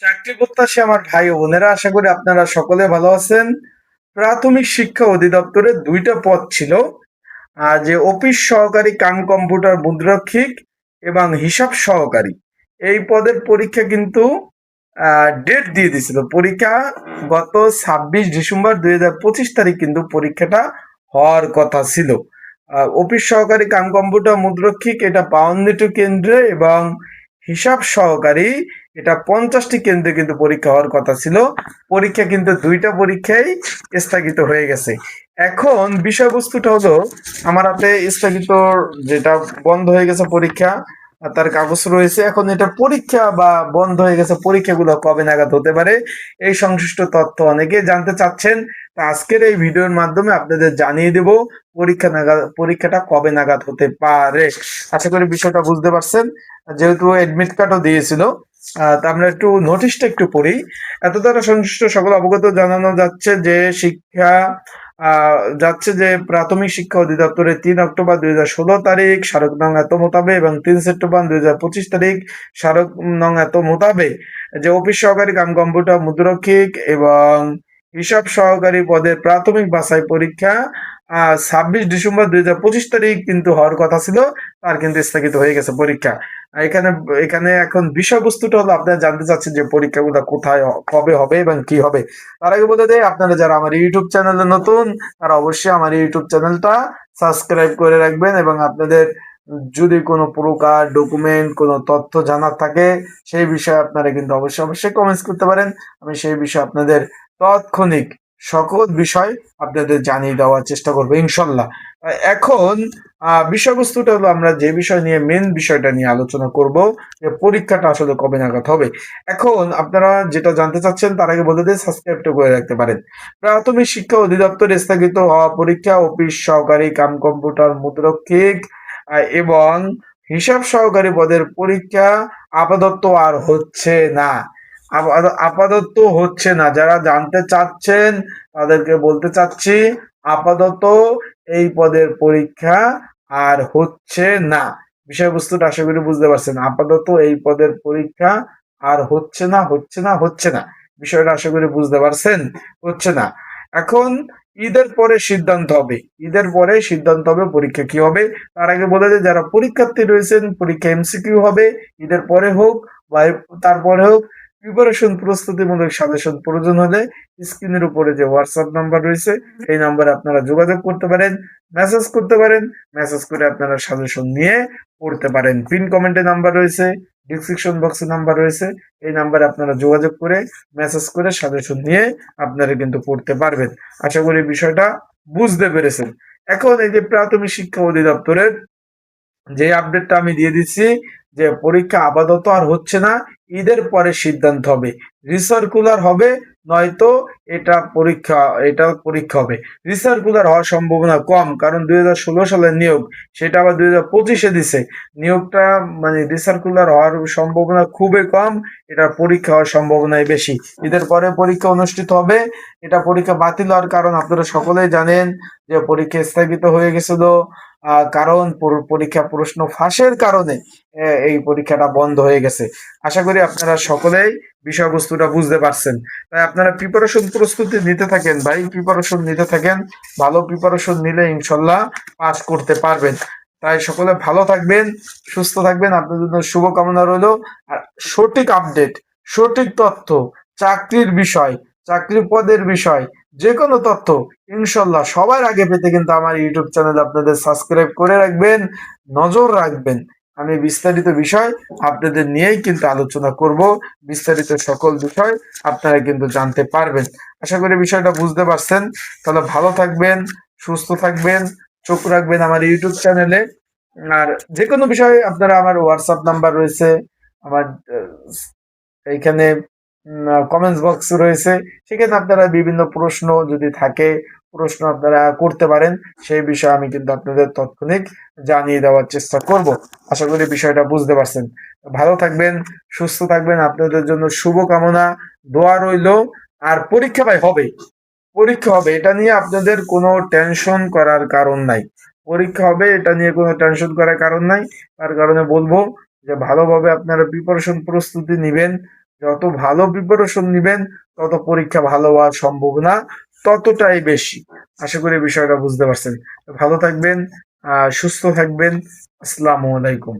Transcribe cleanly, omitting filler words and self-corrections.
চাকরি প্রত্যাশী আমার ভাই ও বোনেরা, আশা করি আপনারা সকলে ভালো আছেন। প্রাথমিক শিক্ষা অধিদপ্তরে দুইটা পদ ছিল, যে অফিস সহকারী কাম কম্পিউটার মুদ্রাক্ষিক এবং হিসাব সহকারী। এই পদের পরীক্ষা কিন্তু ডেট দিয়ে দিছিল। পরীক্ষা গত 26 ডিসেম্বর 2025 তারিখ কিন্তু পরীক্ষাটা হওয়ার কথা ছিল। অফিস সহকারী কাম কম্পিউটার মুদ্রাক্ষিক এটা 52টি কেন্দ্রে এবং হিসাব সহকারী এটা 50টি কেন্দ্রে কিন্তু পরীক্ষা হওয়ার কথা ছিল। পরীক্ষা কিন্তু দুইটা পরীক্ষাই স্থগিত হয়ে গেছে। এখন বিষয়বস্তুটা হলো, আমার হাতে স্থগিত যেটা বন্ধ হয়ে গেছে পরীক্ষা, তার কাগজ রয়েছে। এখন এটা পরীক্ষা বা বন্ধ হয়ে গেছে, পরীক্ষাগুলো কবে নাগাদ হতে পারে এই সংশ্লিষ্ট তথ্য অনেকে জানতে চাচ্ছেন। তা আজকের এই ভিডিওর মাধ্যমে আপনাদের জানিয়ে দেব পরীক্ষাটা কবে নাগাদ হতে পারে। আশা করি বিষয়টা বুঝতে পারছেন। যেহেতু এডমিট কার্ডও দিয়েছিল, তা আমরা একটু নোটিশটা একটু পড়ি। এত দ্বারা সংশ্লিষ্ট সকল অবগত জানানো যাচ্ছে যে প্রাথমিক শিক্ষা অধিদপ্তরে 3 অক্টোবর 2016 তারিখ স্মারক নং এত মোতাবেক এবং 3 সেপ্টেম্বর 2025 তারিখ স্মারক নং এত মোতাবেক যে অফিস সহকারী কাম কম্পিউটার মুদ্রাক্ষিক এবং হিসাব সহকারী পদের প্রাথমিক বাছাই পরীক্ষা 26 ডিসেম্বর 2025 তারিখ কিন্তু হওয়ার কথা ছিল, তার কিন্তু স্থগিত হয়ে গেছে পরীক্ষা। এখানে এখানে এখন বিষয়বস্তুটা হলো, আপনারা জানতে চাচ্ছেন যে পরীক্ষাগুলো কোথায় কবে হবে এবং কি হবে। তার আগে বলে দেয়, আপনারা যারা আমার ইউটিউব চ্যানেলে নতুন তারা অবশ্যই আমার ইউটিউব চ্যানেলটা সাবস্ক্রাইব করে রাখবেন এবং আপনাদের যদি কোনো প্রকার ডকুমেন্ট কোনো তথ্য জানার থাকে সেই বিষয়ে আপনারা কিন্তু অবশ্যই কমেন্টস করতে পারেন। আমি সেই বিষয়ে আপনাদের তাৎক্ষণিক সকল বিষয় আপনাদের জানিয়ে দেওয়ার চেষ্টা করবো ইনশাল্লাহ। এখন বিষয়বস্তুটা হলো, আমরা যে বিষয় নিয়ে মেন বিষয়টা নিয়ে আলোচনা করব যে পরীক্ষাটা আসলে কবে নাগাদ হবে। এখন আপনারা যেটা জানতে চাচ্ছেন তার আগে বলে দিয়ে সাবস্ক্রাইবটা করে রাখতে পারেন। প্রাথমিক শিক্ষা অধিদপ্তর স্থগিত হওয়া পরীক্ষা অফিস সহকারী কাম কম্পিউটার মুদ্রাক্ষিক এবং হিসাব সহকারী পদের পরীক্ষা আপাতত আর হচ্ছে না। আপাতত হচ্ছে না। যারা জানতে চাচ্ছেন তাদেরকে বলতে চাচ্ছি, আপাতত এই পদের পরীক্ষা আর হচ্ছে না। বিষয়বস্তুটা আশা করি বুঝতে পারছেন। আপাতত এই পদের পরীক্ষা আর হচ্ছে না। বিষয়টা আশা করি বুঝতে পারছেন। হচ্ছে না। এখন ঈদের পরে সিদ্ধান্ত হবে। ঈদের পরে সিদ্ধান্ত হবে পরীক্ষা কি হবে। তার আগে বলে যে যারা পরীক্ষার্থী রয়েছেন, পরীক্ষা এমসিকিউ হবে, ঈদের পরে হোক বা তারপরে হোক। প্রিপারেশন প্রস্তুতিমূলক সাজেশন প্রয়োজন হলে স্ক্রিনের উপরে যে হোয়াটসঅ্যাপ নাম্বার রয়েছে এই নাম্বারে আপনারা যোগাযোগ করতে পারেন, মেসেজ করতে পারেন। মেসেজ করে আপনারা সাজেশন নিয়ে পড়তে পারেন। পিন কমেন্টে নাম্বার রয়েছে, ডিসক্রিপশন বক্সে নাম্বার রয়েছে। এই নাম্বারে আপনারা যোগাযোগ করে মেসেজ করে সাজেশন নিয়ে আপনারা কিন্তু পড়তে পারবেন। আশা করি বিষয়টা বুঝতে পেরেছেন। এখন এই যে প্রাথমিক শিক্ষা অধিদপ্তরের যে আপডেটটা আমি দিয়ে দিচ্ছি যে পরীক্ষা আপাতত আর হচ্ছে না, ঈদের পরে সিদ্ধান্ত হবে। রিসার্কুলার হবে, নয়তো এটা পরীক্ষা হবে। রিসার্কুলার হওয়ার সম্ভাবনা কম, কারণ 2016 সালের নিয়োগ, সেটা আবার 2025-এ দিছে। নিয়োগটা মানে রিসার্কুলার হওয়ার সম্ভাবনা খুবই কম, এটা পরীক্ষা হওয়ার সম্ভাবনাই বেশি। ঈদের পরে পরীক্ষা অনুষ্ঠিত হবে। এটা পরীক্ষা বাতিল হওয়ার কারণ আপনারা সকলেই জানেন যে পরীক্ষা স্থগিত হয়ে গেছিল, কারণ পরীক্ষা প্রশ্ন ফাঁসের কারণে এই পরীক্ষাটা বন্ধ হয়ে গেছে। আশা করি আপনারা সকলেই বিষয়বস্তুটা বুঝতে পারছেন। তাই আপনারা প্রস্তুতি নিতে থাকেন ভাই, প্রিপারেশন নিতে থাকেন। ভালো প্রিপারেশন নিলে ইনশাল্লাহ পাস করতে পারবেন। তাই সকলে ভালো থাকবেন, সুস্থ থাকবেন, আপনাদের জন্য শুভকামনা রইল। আর সঠিক আপডেট, সঠিক তথ্য, চাকরির বিষয়, চাকরি পদের বিষয়, যে কোনো তথ্য ইনশাল্লাহ সবার আগে পেতে কিন্তু আমার ইউটিউব চ্যানেল আপনাদের সাবস্ক্রাইব করে রাখবেন, নজর রাখবেন। আমি বিস্তারিত বিষয় আপনাদের নিয়েই কিন্তু আলোচনা করব। বিস্তারিত সকল বিষয় আপনারা কিন্তু জানতে পারবেন। আশা করি বিষয়টা বুঝতে পারছেন। তাহলে ভালো থাকবেন, সুস্থ থাকবেন, চোখ রাখবেন আমার ইউটিউব চ্যানেলে। আর যে কোনো বিষয়ে আপনারা, আমার হোয়াটসঅ্যাপ নাম্বার রয়েছে, আমার এইখানে কমেন্টস বক্স রয়েছে, সেখানে আপনারা বিভিন্ন প্রশ্ন যদি থাকে, প্রশ্ন আপনারা করতে পারেন। সেই বিষয়ে আমি কিন্তু আপনাদের তাৎক্ষণিক জানিয়ে দেওয়ার চেষ্টা করব। আশা করি বিষয়টা বুঝতে পারছেন। ভালো থাকবেন, সুস্থ থাকবেন, আপনাদের জন্য শুভকামনা, দোয়া রইল। আর পরীক্ষা ভাই হবে, পরীক্ষা হবে, এটা নিয়ে আপনাদের কোনো টেনশন করার কারণ নাই। পরীক্ষা হবে, এটা নিয়ে কোনো টেনশন করার কারণ নাই। তার কারণে বলবো যে ভালোভাবে আপনারা প্রিপারেশন প্রস্তুতি নিবেন, যত ভালো প্রিপারেশন নিবেন তত পরীক্ষা ভালো হওয়ার সম্ভাবনা ততটাই বেশি। আশা করি বিষয়টা বুঝতে পারছেন। ভালো থাকবেন, সুস্থ থাকবেন। আসসালামু আলাইকুম।